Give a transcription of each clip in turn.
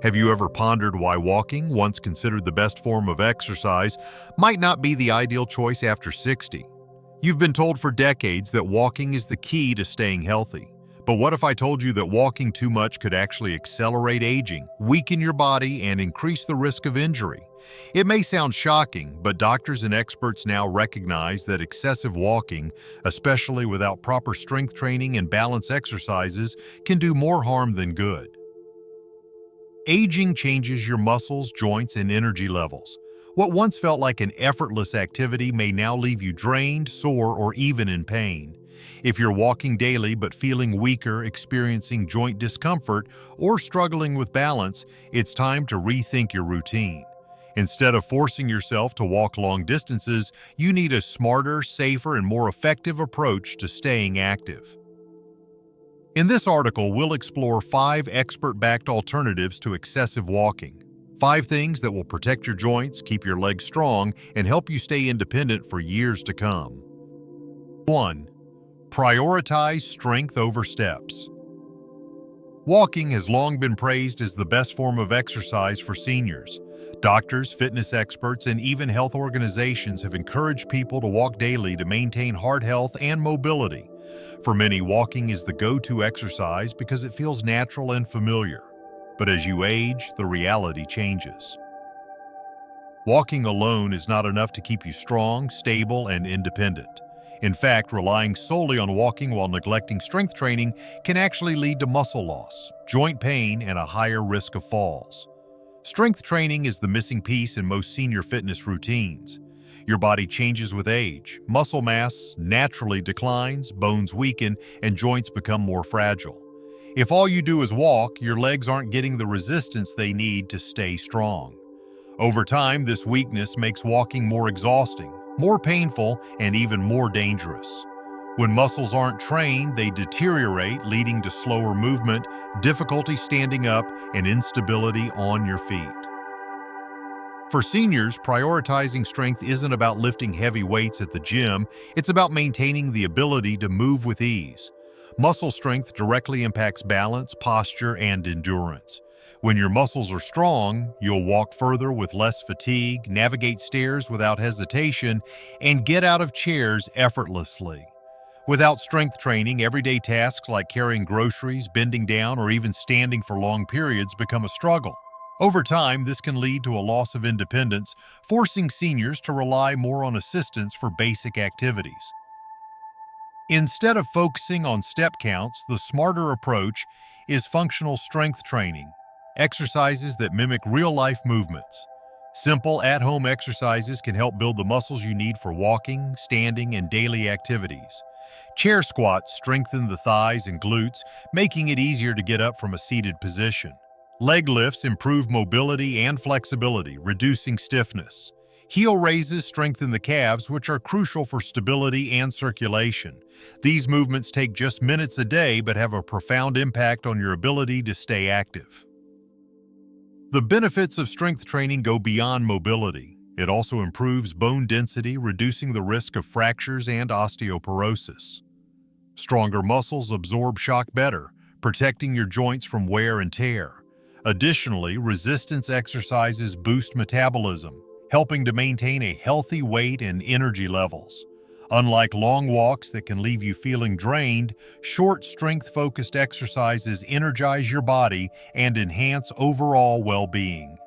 Have you ever pondered why walking, once considered the best form of exercise, might not be the ideal choice after 60? You've been told for decades that walking is the key to staying healthy. But what if I told you that walking too much could actually accelerate aging, weaken your body, and increase the risk of injury? It may sound shocking, but doctors and experts now recognize that excessive walking, especially without proper strength training and balance exercises, can do more harm than good. Aging changes your muscles, joints, and energy levels. What once felt like an effortless activity may now leave you drained, sore, or even in pain. If you're walking daily but feeling weaker, experiencing joint discomfort, or struggling with balance, it's time to rethink your routine. Instead of forcing yourself to walk long distances, you need a smarter, safer, and more effective approach to staying active. In this article, we'll explore 5 expert-backed alternatives to excessive walking. 5 things that will protect your joints, keep your legs strong, and help you stay independent for years to come. 1. Prioritize strength over steps. Walking has long been praised as the best form of exercise for seniors. Doctors, fitness experts, and even health organizations have encouraged people to walk daily to maintain heart health and mobility. For many, walking is the go-to exercise because it feels natural and familiar. But as you age, the reality changes. Walking alone is not enough to keep you strong, stable, and independent. In fact, relying solely on walking while neglecting strength training can actually lead to muscle loss, joint pain, and a higher risk of falls. Strength training is the missing piece in most senior fitness routines. Your body changes with age, muscle mass naturally declines, bones weaken, and joints become more fragile. If all you do is walk, your legs aren't getting the resistance they need to stay strong. Over time, this weakness makes walking more exhausting, more painful, and even more dangerous. When muscles aren't trained, they deteriorate, leading to slower movement, difficulty standing up, and instability on your feet. For seniors, prioritizing strength isn't about lifting heavy weights at the gym, it's about maintaining the ability to move with ease. Muscle strength directly impacts balance, posture, and endurance. When your muscles are strong, you'll walk further with less fatigue, navigate stairs without hesitation, and get out of chairs effortlessly. Without strength training, everyday tasks like carrying groceries, bending down, or even standing for long periods become a struggle. Over time, this can lead to a loss of independence, forcing seniors to rely more on assistance for basic activities. Instead of focusing on step counts, the smarter approach is functional strength training, exercises that mimic real-life movements. Simple, at-home exercises can help build the muscles you need for walking, standing, and daily activities. Chair squats strengthen the thighs and glutes, making it easier to get up from a seated position. Leg lifts improve mobility and flexibility, reducing stiffness. Heel raises strengthen the calves, which are crucial for stability and circulation. These movements take just minutes a day but have a profound impact on your ability to stay active. The benefits of strength training go beyond mobility. It also improves bone density, reducing the risk of fractures and osteoporosis. Stronger muscles absorb shock better, protecting your joints from wear and tear. Additionally, resistance exercises boost metabolism, helping to maintain a healthy weight and energy levels. Unlike long walks that can leave you feeling drained, short strength-focused exercises energize your body and enhance overall well-being.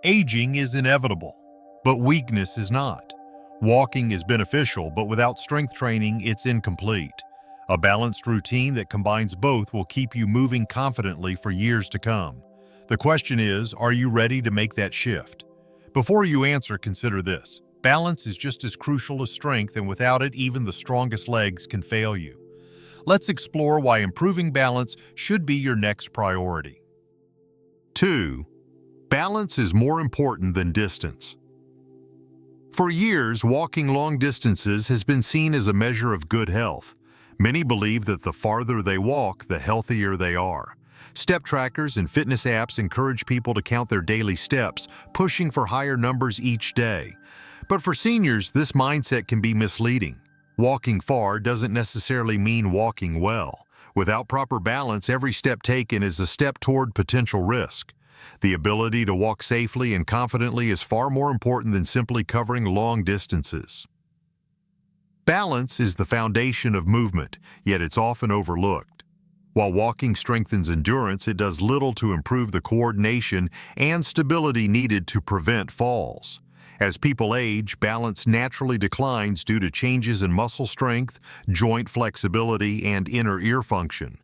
Aging is inevitable, but weakness is not. Walking is beneficial, but without strength training, it's incomplete. A balanced routine that combines both will keep you moving confidently for years to come. The question is, are you ready to make that shift? Before you answer, consider this. Balance is just as crucial as strength, and without it, even the strongest legs can fail you. Let's explore why improving balance should be your next priority. 2. Balance is more important than distance. For years, walking long distances has been seen as a measure of good health. Many believe that the farther they walk, the healthier they are. Step trackers and fitness apps encourage people to count their daily steps, pushing for higher numbers each day. But for seniors, this mindset can be misleading. Walking far doesn't necessarily mean walking well. Without proper balance, every step taken is a step toward potential risk. The ability to walk safely and confidently is far more important than simply covering long distances. Balance is the foundation of movement, yet it's often overlooked. While walking strengthens endurance, it does little to improve the coordination and stability needed to prevent falls. As people age, balance naturally declines due to changes in muscle strength, joint flexibility, and inner ear function.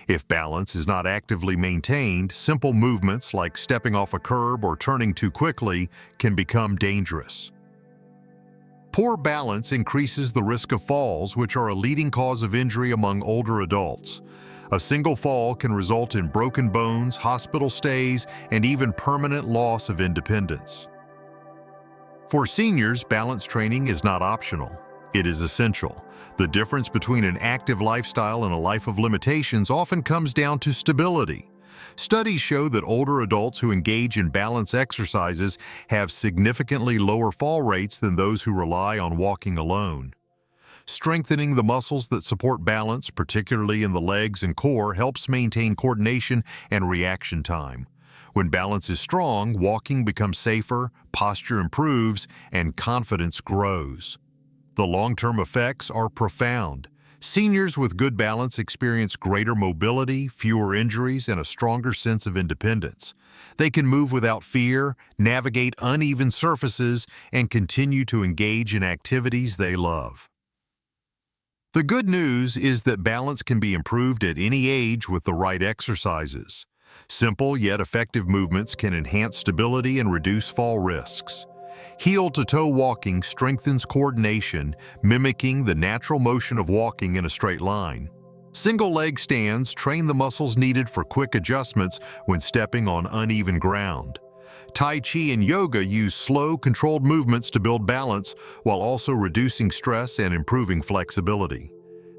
If balance is not actively maintained, simple movements like stepping off a curb or turning too quickly can become dangerous. Poor balance increases the risk of falls, which are a leading cause of injury among older adults. A single fall can result in broken bones, hospital stays, and even permanent loss of independence. For seniors, balance training is not optional. It is essential. The difference between an active lifestyle and a life of limitations often comes down to stability. Studies show that older adults who engage in balance exercises have significantly lower fall rates than those who rely on walking alone. Strengthening the muscles that support balance, particularly in the legs and core, helps maintain coordination and reaction time. When balance is strong, walking becomes safer, posture improves, and confidence grows. The long-term effects are profound. Seniors with good balance experience greater mobility, fewer injuries, and a stronger sense of independence. They can move without fear, navigate uneven surfaces, and continue to engage in activities they love. The good news is that balance can be improved at any age with the right exercises. Simple yet effective movements can enhance stability and reduce fall risks. Heel-to-toe walking strengthens coordination, mimicking the natural motion of walking in a straight line. Single-leg stands train the muscles needed for quick adjustments when stepping on uneven ground. Tai Chi and yoga use slow, controlled movements to build balance while also reducing stress and improving flexibility.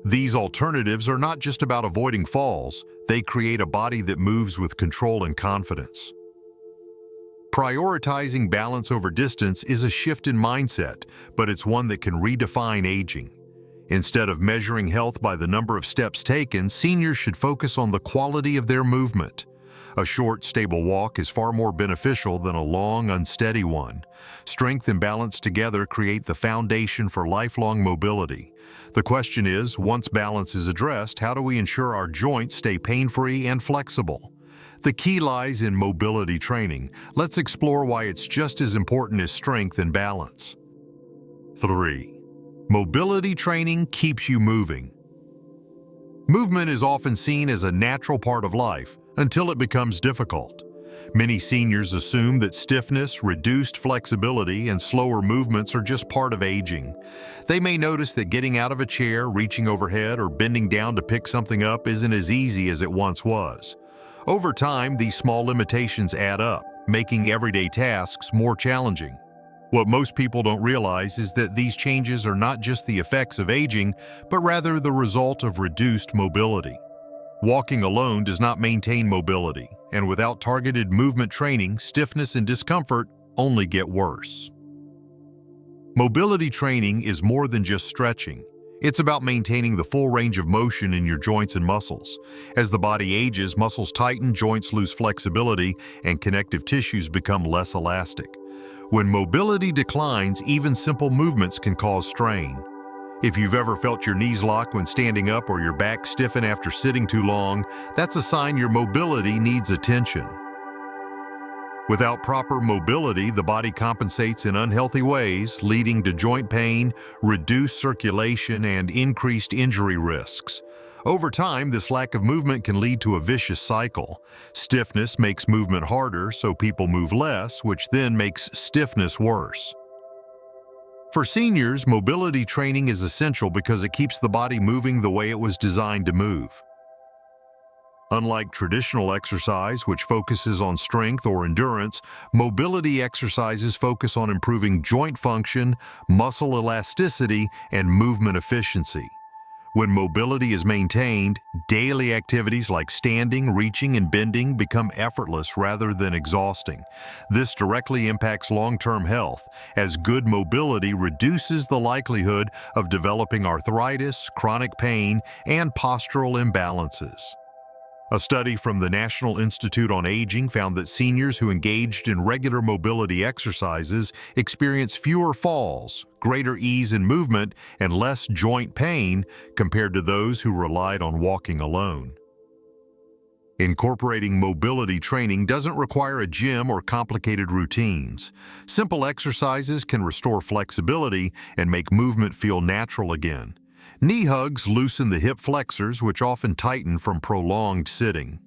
These alternatives are not just about avoiding falls, they create a body that moves with control and confidence. Prioritizing balance over distance is a shift in mindset, but it's one that can redefine aging. Instead of measuring health by the number of steps taken, seniors should focus on the quality of their movement. A short, stable walk is far more beneficial than a long, unsteady one. Strength and balance together create the foundation for lifelong mobility. The question is, once balance is addressed, how do we ensure our joints stay pain-free and flexible? The key lies in mobility training. Let's explore why it's just as important as strength and balance. 3. Mobility training keeps you moving. Movement is often seen as a natural part of life until it becomes difficult. Many seniors assume that stiffness, reduced flexibility, and slower movements are just part of aging. They may notice that getting out of a chair, reaching overhead, or bending down to pick something up isn't as easy as it once was. Over time, these small limitations add up, making everyday tasks more challenging. What most people don't realize is that these changes are not just the effects of aging, but rather the result of reduced mobility. Walking alone does not maintain mobility, and without targeted movement training, stiffness and discomfort only get worse. Mobility training is more than just stretching. It's about maintaining the full range of motion in your joints and muscles. As the body ages, muscles tighten, joints lose flexibility, and connective tissues become less elastic. When mobility declines, even simple movements can cause strain. If you've ever felt your knees lock when standing up or your back stiffen after sitting too long, that's a sign your mobility needs attention. Without proper mobility, the body compensates in unhealthy ways, leading to joint pain, reduced circulation, and increased injury risks. Over time, this lack of movement can lead to a vicious cycle. Stiffness makes movement harder, so people move less, which then makes stiffness worse. For seniors, mobility training is essential because it keeps the body moving the way it was designed to move. Unlike traditional exercise, which focuses on strength or endurance, mobility exercises focus on improving joint function, muscle elasticity, and movement efficiency. When mobility is maintained, daily activities like standing, reaching, and bending become effortless rather than exhausting. This directly impacts long-term health, as good mobility reduces the likelihood of developing arthritis, chronic pain, and postural imbalances. A study from the National Institute on Aging found that seniors who engaged in regular mobility exercises experienced fewer falls, greater ease in movement, and less joint pain compared to those who relied on walking alone. Incorporating mobility training doesn't require a gym or complicated routines. Simple exercises can restore flexibility and make movement feel natural again. Knee hugs loosen the hip flexors, which often tighten from prolonged sitting.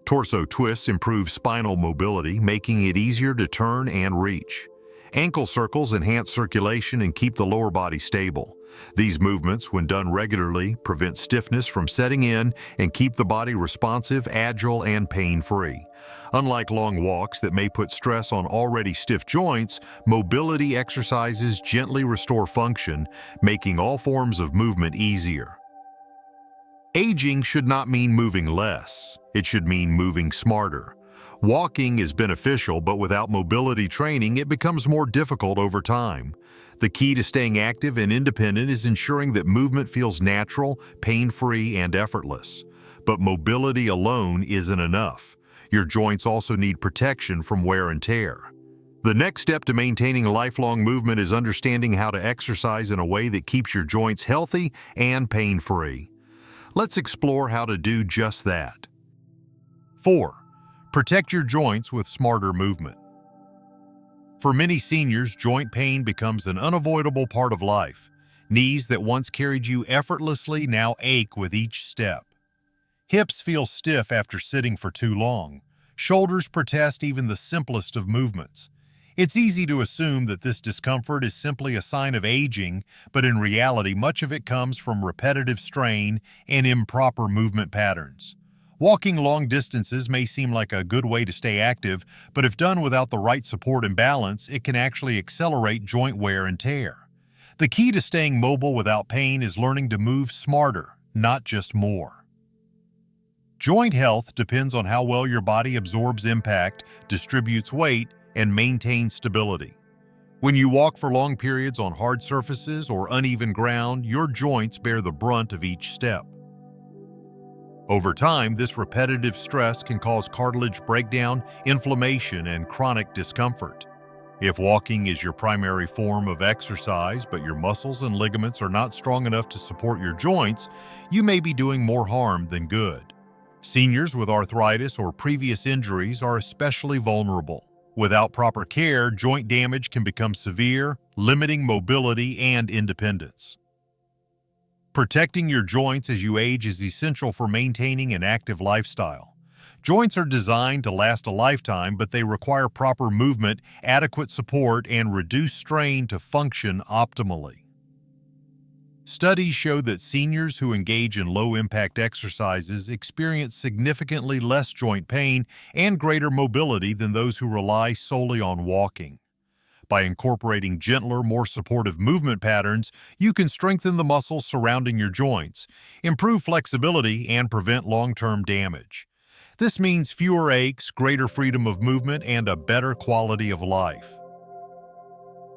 Torso twists improve spinal mobility, making it easier to turn and reach. Ankle circles enhance circulation and keep the lower body stable. These movements, when done regularly, prevent stiffness from setting in and keep the body responsive, agile, and pain-free. Unlike long walks that may put stress on already stiff joints, mobility exercises gently restore function, making all forms of movement easier. Aging should not mean moving less. It should mean moving smarter. Walking is beneficial, but without mobility training, it becomes more difficult over time. The key to staying active and independent is ensuring that movement feels natural, pain-free, and effortless. But mobility alone isn't enough. Your joints also need protection from wear and tear. The next step to maintaining lifelong movement is understanding how to exercise in a way that keeps your joints healthy and pain-free. Let's explore how to do just that. 4. Protect your joints with smarter movement. For many seniors, joint pain becomes an unavoidable part of life. Knees that once carried you effortlessly now ache with each step. Hips feel stiff after sitting for too long. Shoulders protest even the simplest of movements. It's easy to assume that this discomfort is simply a sign of aging, but in reality, much of it comes from repetitive strain and improper movement patterns. Walking long distances may seem like a good way to stay active, but if done without the right support and balance, it can actually accelerate joint wear and tear. The key to staying mobile without pain is learning to move smarter, not just more. Joint health depends on how well your body absorbs impact, distributes weight, and maintains stability. When you walk for long periods on hard surfaces or uneven ground, your joints bear the brunt of each step. Over time, this repetitive stress can cause cartilage breakdown, inflammation, and chronic discomfort. If walking is your primary form of exercise, but your muscles and ligaments are not strong enough to support your joints, you may be doing more harm than good. Seniors with arthritis or previous injuries are especially vulnerable. Without proper care, joint damage can become severe, limiting mobility and independence. Protecting your joints as you age is essential for maintaining an active lifestyle. Joints are designed to last a lifetime, but they require proper movement, adequate support, and reduced strain to function optimally. Studies show that seniors who engage in low-impact exercises experience significantly less joint pain and greater mobility than those who rely solely on walking. By incorporating gentler, more supportive movement patterns, you can strengthen the muscles surrounding your joints, improve flexibility, and prevent long-term damage. This means fewer aches, greater freedom of movement, and a better quality of life.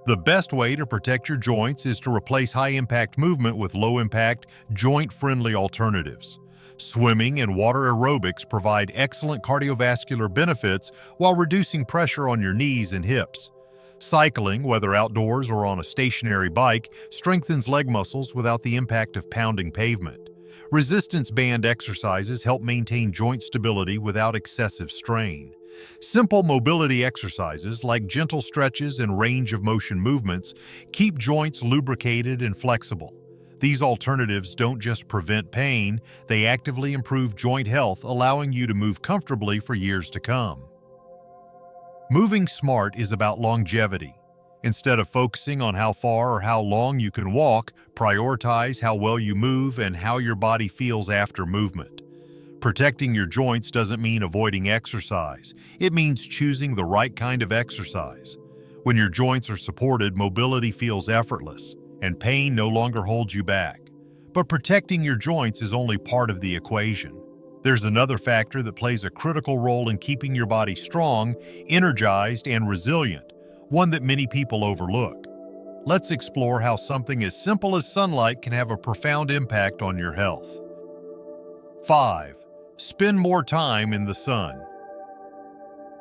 The best way to protect your joints is to replace high-impact movement with low-impact, joint-friendly alternatives. Swimming and water aerobics provide excellent cardiovascular benefits while reducing pressure on your knees and hips. Cycling, whether outdoors or on a stationary bike, strengthens leg muscles without the impact of pounding pavement. Resistance band exercises help maintain joint stability without excessive strain. Simple mobility exercises like gentle stretches and range of motion movements keep joints lubricated and flexible. These alternatives don't just prevent pain, they actively improve joint health, allowing you to move comfortably for years to come. Moving smart is about longevity. Instead of focusing on how far or how long you can walk, prioritize how well you move and how your body feels after movement. Protecting your joints doesn't mean avoiding exercise. It means choosing the right kind of exercise. When your joints are supported, mobility feels effortless, and pain no longer holds you back. But protecting your joints is only part of the equation. There's another factor that plays a critical role in keeping your body strong, energized, and resilient, one that many people overlook. Let's explore how something as simple as sunlight can have a profound impact on your health. 5. Spend more time in the sun.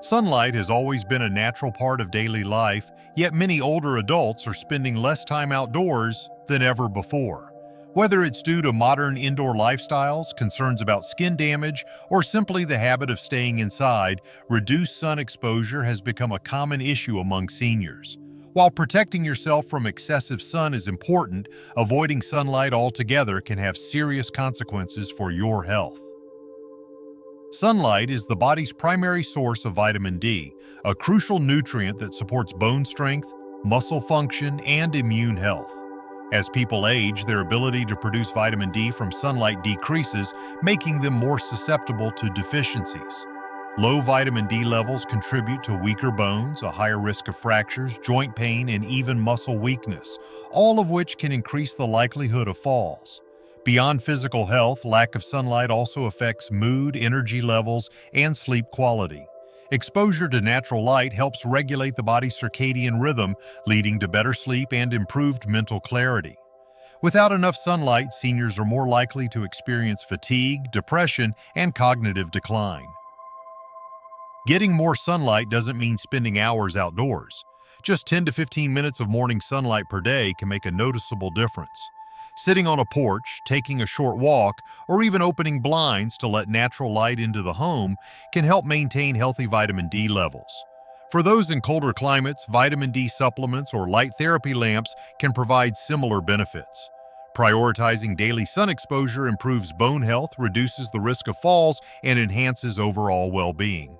Sunlight has always been a natural part of daily life, yet many older adults are spending less time outdoors than ever before. Whether it's due to modern indoor lifestyles, concerns about skin damage, or simply the habit of staying inside, reduced sun exposure has become a common issue among seniors. While protecting yourself from excessive sun is important, avoiding sunlight altogether can have serious consequences for your health. Sunlight is the body's primary source of vitamin D, a crucial nutrient that supports bone strength, muscle function, and immune health. As people age, their ability to produce vitamin D from sunlight decreases, making them more susceptible to deficiencies. Low vitamin D levels contribute to weaker bones, a higher risk of fractures, joint pain, and even muscle weakness, all of which can increase the likelihood of falls. Beyond physical health, lack of sunlight also affects mood, energy levels, and sleep quality. Exposure to natural light helps regulate the body's circadian rhythm, leading to better sleep and improved mental clarity. Without enough sunlight, seniors are more likely to experience fatigue, depression, and cognitive decline. Getting more sunlight doesn't mean spending hours outdoors. Just 10 to 15 minutes of morning sunlight per day can make a noticeable difference. Sitting on a porch, taking a short walk, or even opening blinds to let natural light into the home can help maintain healthy vitamin D levels. For those in colder climates, vitamin D supplements or light therapy lamps can provide similar benefits. Prioritizing daily sun exposure improves bone health, reduces the risk of falls, and enhances overall well-being.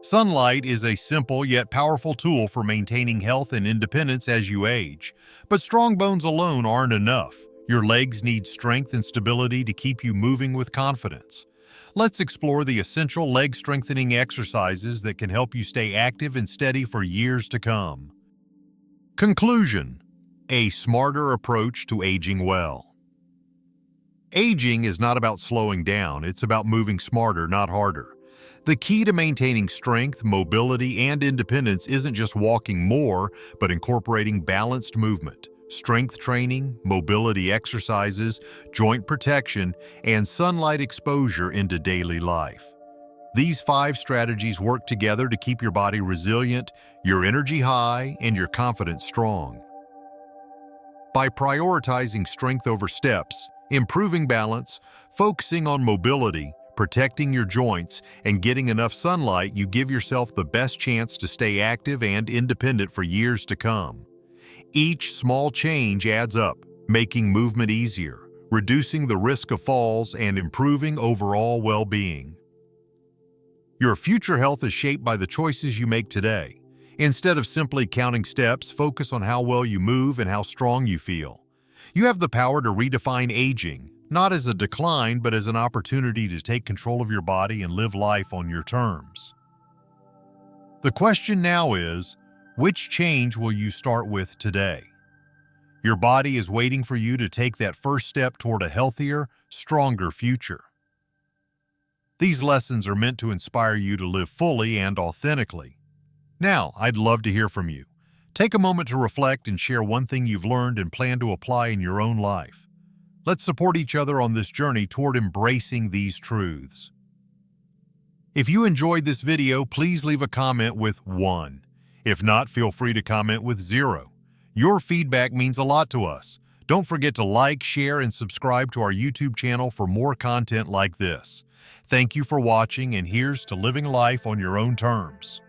Sunlight is a simple yet powerful tool for maintaining health and independence as you age. But strong bones alone aren't enough. Your legs need strength and stability to keep you moving with confidence. Let's explore the essential leg strengthening exercises that can help you stay active and steady for years to come. Conclusion: a smarter approach to aging well. Aging is not about slowing down, it's about moving smarter, not harder. The key to maintaining strength, mobility, and independence isn't just walking more, but incorporating balanced movement, strength training, mobility exercises, joint protection, and sunlight exposure into daily life. These 5 strategies work together to keep your body resilient, your energy high, and your confidence strong. By prioritizing strength over steps, improving balance, focusing on mobility, protecting your joints, and getting enough sunlight, you give yourself the best chance to stay active and independent for years to come. Each small change adds up, making movement easier, reducing the risk of falls, and improving overall well-being. Your future health is shaped by the choices you make today. Instead of simply counting steps, focus on how well you move and how strong you feel. You have the power to redefine aging, not as a decline, but as an opportunity to take control of your body and live life on your terms. The question now is, which change will you start with today? Your body is waiting for you to take that first step toward a healthier, stronger future. These lessons are meant to inspire you to live fully and authentically. Now, I'd love to hear from you. Take a moment to reflect and share one thing you've learned and plan to apply in your own life. Let's support each other on this journey toward embracing these truths. If you enjoyed this video, please leave a comment with 1. If not, feel free to comment with 0. Your feedback means a lot to us. Don't forget to like, share, and subscribe to our YouTube channel for more content like this. Thank you for watching, and here's to living life on your own terms.